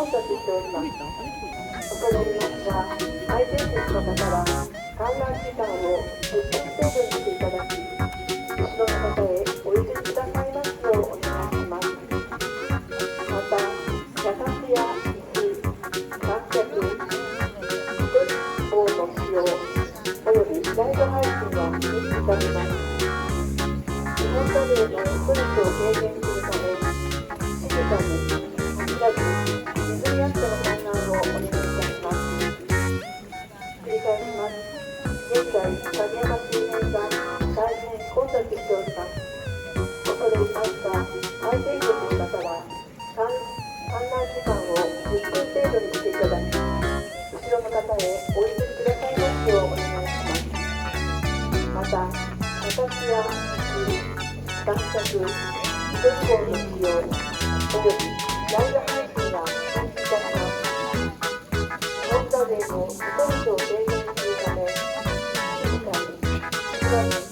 混雑しております。恐れ入りますが、相手席の方は観覧時間を10分程度にしていただき、後ろの方へお譲りくださいますようお願いします。また、脚立や椅子、観客、ストリップの使用およびライブ配信は禁止されます。日本ザルへのストレスを軽減するため、静かに走らずリズムやっての観覧をお願いいたします。繰り返します。現在、影山周辺が大変混雑しております。恐れ入りますが、相手席の方は観覧時間を10分程度にしていただき、後ろの方へお譲りくださいますようお願いします。また、脚立や椅子、観客、ストリップの使用およびライブ配信は禁止いたします。日本ザルへのストレスを軽減するため、静かに、静かに